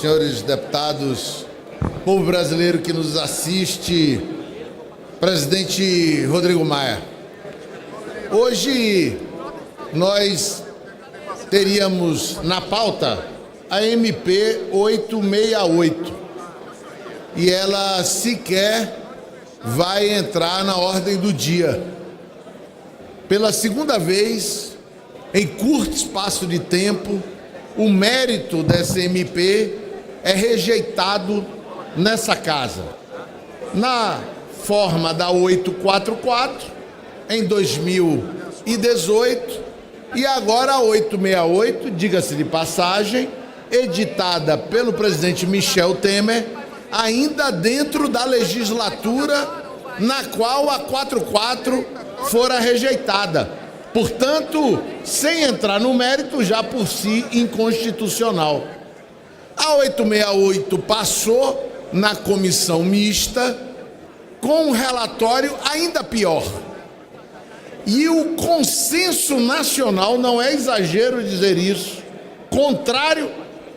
senhores deputados, povo brasileiro que nos assiste, presidente Rodrigo Maia. Hoje nós teríamos na pauta a MP 868 e ela sequer vai entrar na ordem do dia. Pela segunda vez, em curto espaço de tempo, o mérito dessa MP é rejeitado nessa casa. Na forma da 844, em 2018, e agora a 868, diga-se de passagem, editada pelo presidente Michel Temer, ainda dentro da legislatura na qual a 44 fora rejeitada. Portanto, sem entrar no mérito, já por si inconstitucional. A 868 passou na comissão mista com um relatório ainda pior. E o consenso nacional, não é exagero dizer isso, contrário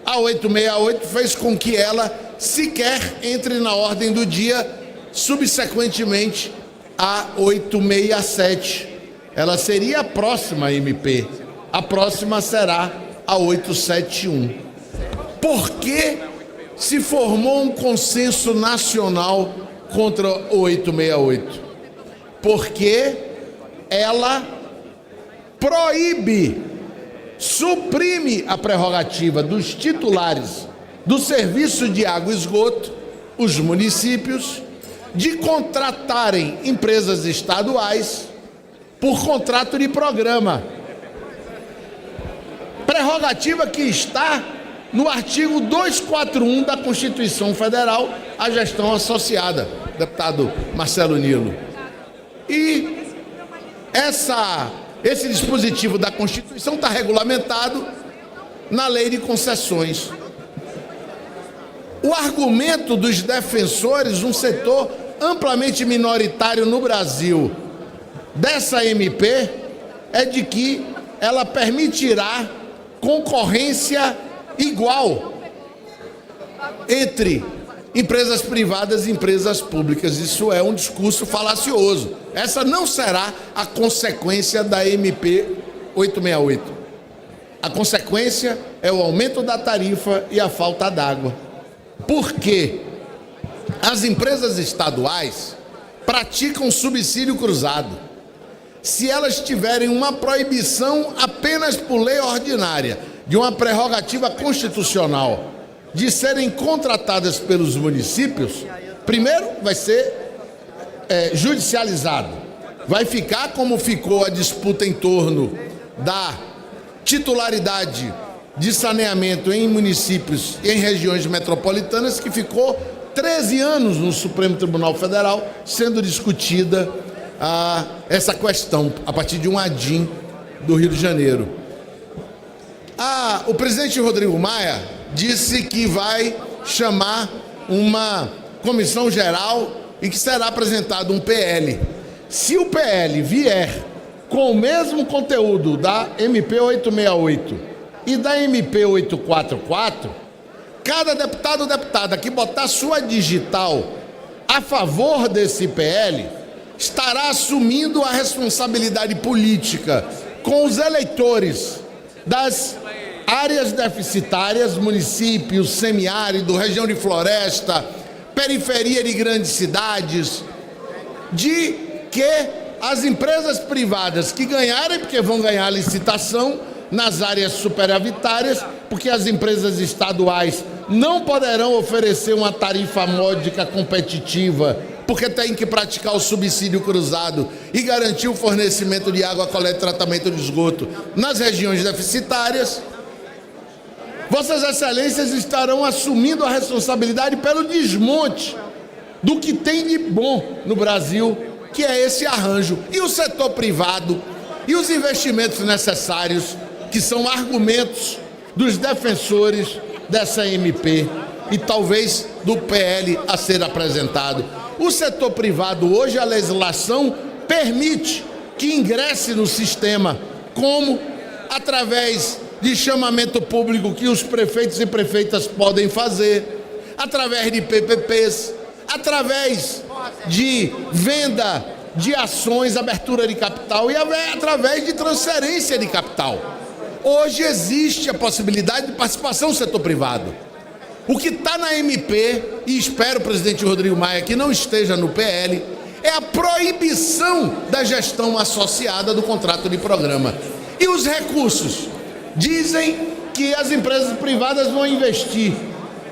a 868, fez com que ela sequer entre na ordem do dia, subsequentemente a 867. Ela seria a próxima MP. A próxima será a 871. Por que se formou um consenso nacional contra o 868? Porque ela proíbe, suprime a prerrogativa dos titulares do serviço de água e esgoto, os municípios, de contratarem empresas estaduais por contrato de programa. Prerrogativa que está no artigo 241 da Constituição Federal, a gestão associada, deputado Marcelo Nilo. E esse dispositivo da Constituição está regulamentado na Lei de Concessões. O argumento dos defensores, um setor amplamente minoritário no Brasil, dessa MP, é de que ela permitirá concorrência igual entre empresas privadas e empresas públicas. Isso é um discurso falacioso. Essa não será a consequência da MP 868. A consequência é o aumento da tarifa e a falta d'água. Por quê? As empresas estaduais praticam subsídio cruzado. Se elas tiverem uma proibição apenas por lei ordinária, de uma prerrogativa constitucional, de serem contratadas pelos municípios, primeiro vai ser judicializado. Vai ficar como ficou a disputa em torno da titularidade de saneamento em municípios e em regiões metropolitanas, que ficou 13 anos no Supremo Tribunal Federal sendo discutida essa questão, a partir de um ADIM do Rio de Janeiro. O presidente Rodrigo Maia disse que vai chamar uma comissão geral e que será apresentado um PL. Se o PL vier com o mesmo conteúdo da MP 868 e da MP 844, cada deputado ou deputada que botar sua digital a favor desse PL estará assumindo a responsabilidade política com os eleitores das áreas deficitárias, municípios, semiárido, região de floresta, periferia de grandes cidades, de que as empresas privadas que ganharem, porque vão ganhar a licitação nas áreas superavitárias, porque as empresas estaduais não poderão oferecer uma tarifa módica competitiva, porque tem que praticar o subsídio cruzado e garantir o fornecimento de água, coleta e tratamento de esgoto nas regiões deficitárias. Vossas Excelências estarão assumindo a responsabilidade pelo desmonte do que tem de bom no Brasil, que é esse arranjo. E o setor privado e os investimentos necessários, que são argumentos dos defensores dessa MP e talvez do PL a ser apresentado. O setor privado, hoje a legislação permite que ingresse no sistema, como através de chamamento público que os prefeitos e prefeitas podem fazer, através de PPPs, através de venda de ações, abertura de capital e através de transferência de capital. Hoje existe a possibilidade de participação do setor privado. O que está na MP, e espero, presidente Rodrigo Maia, que não esteja no PL, é a proibição da gestão associada do contrato de programa. E os recursos? Dizem que as empresas privadas vão investir,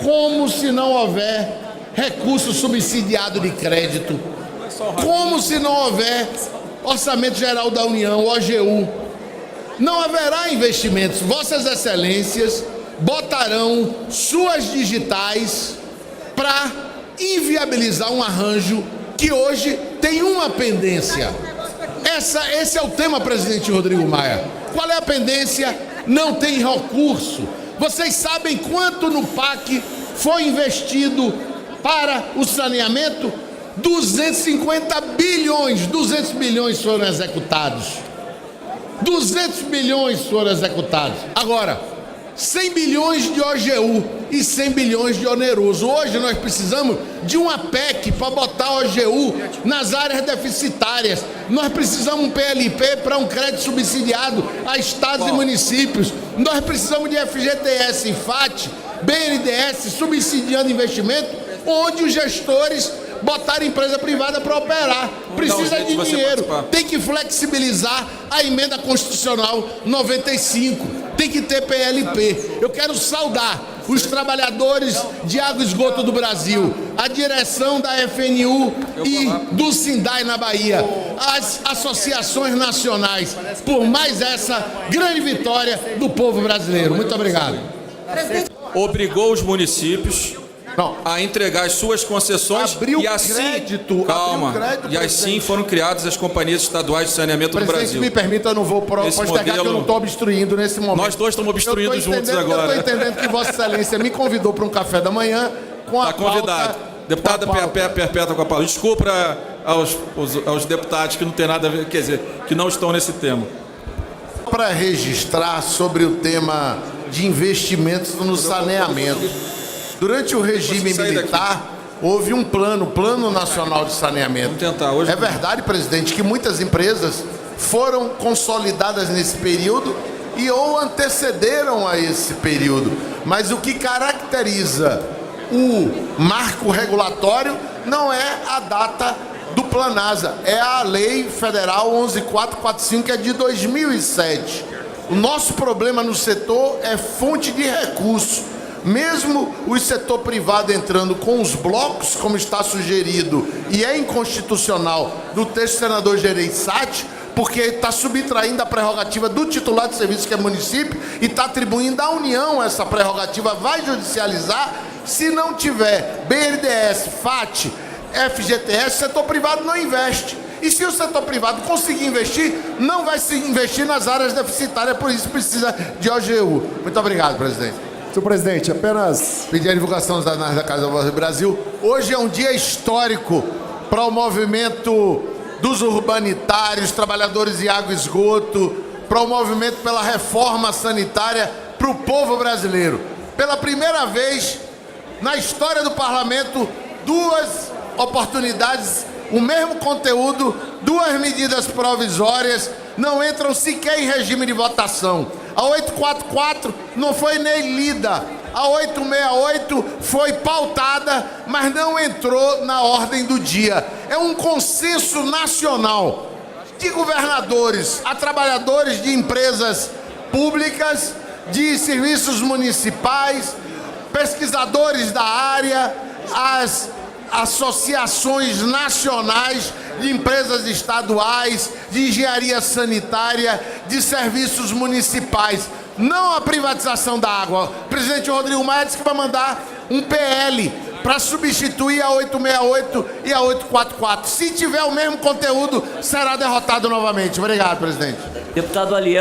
como se não houver recurso subsidiado de crédito, como se não houver Orçamento Geral da União, OGU. Não haverá investimentos. Vossas Excelências botarão suas digitais para inviabilizar um arranjo que hoje tem uma pendência. Esse é o tema, presidente Rodrigo Maia. Qual é a pendência? Não tem recurso. Vocês sabem quanto no PAC foi investido para o saneamento? 250 bilhões, 200 bilhões foram executados. 200 bilhões foram executados. Agora, 100 bilhões de OGU e 100 bilhões de oneroso. Hoje nós precisamos de uma PEC para botar OGU nas áreas deficitárias. Nós precisamos um PLP para um crédito subsidiado a estados e municípios. Nós precisamos de FGTS e FAT, BNDES subsidiando investimento, onde os gestores botaram empresa privada para operar. Precisa de dinheiro. Tem que flexibilizar a emenda constitucional 95. Tem que ter PLP. Eu quero saudar os trabalhadores de água e esgoto do Brasil, a direção da FNU e do Sindai na Bahia, as associações nacionais, por mais essa grande vitória do povo brasileiro. Muito obrigado. Obrigou os municípios a entregar as suas concessões e assim foram criadas as companhias estaduais de saneamento do Brasil. Se me permita, eu não vou postergar, que eu não estou obstruindo nesse momento. Nós dois estamos obstruindo juntos agora. Eu estou entendendo que Vossa Excelência me convidou para um café da manhã com a Está convidado. Deputada Perpétua com a palavra. Desculpa aos deputados que não tem nada a ver, quer dizer, que não estão nesse tema. Para registrar sobre o tema de investimentos no saneamento. Durante o regime militar, houve um Plano Nacional de Saneamento. É verdade, presidente, que muitas empresas foram consolidadas nesse período e ou antecederam a esse período. Mas o que caracteriza o marco regulatório não é a data do Planasa, é a Lei Federal 11.445, que é de 2007. O nosso problema no setor é fonte de recurso. Mesmo o setor privado entrando com os blocos, como está sugerido, e é inconstitucional do texto do senador Gereissati, porque está subtraindo a prerrogativa do titular de serviço, que é município, e está atribuindo à União essa prerrogativa, vai judicializar. Se não tiver BNDES, FAT, FGTS, o setor privado não investe. E se o setor privado conseguir investir, não vai se investir nas áreas deficitárias, por isso precisa de OGU. Muito obrigado, presidente. Senhor presidente, apenas pedir a divulgação dos dados da Casa da Voz do Brasil. Hoje é um dia histórico para o movimento dos urbanitários, trabalhadores de água e esgoto, para o movimento pela reforma sanitária para o povo brasileiro. Pela primeira vez na história do parlamento, duas oportunidades, o mesmo conteúdo, duas medidas provisórias não entram sequer em regime de votação. A 844 não foi nem lida. A 868 foi pautada, mas não entrou na ordem do dia. É um consenso nacional de governadores a trabalhadores de empresas públicas, de serviços municipais, pesquisadores da área, as associações nacionais de empresas estaduais, de engenharia sanitária, de serviços municipais. Não a privatização da água. O presidente Rodrigo Maia disse que vai mandar um PL para substituir a 868 e a 844. Se tiver o mesmo conteúdo, será derrotado novamente. Obrigado, presidente. Deputado Aliel.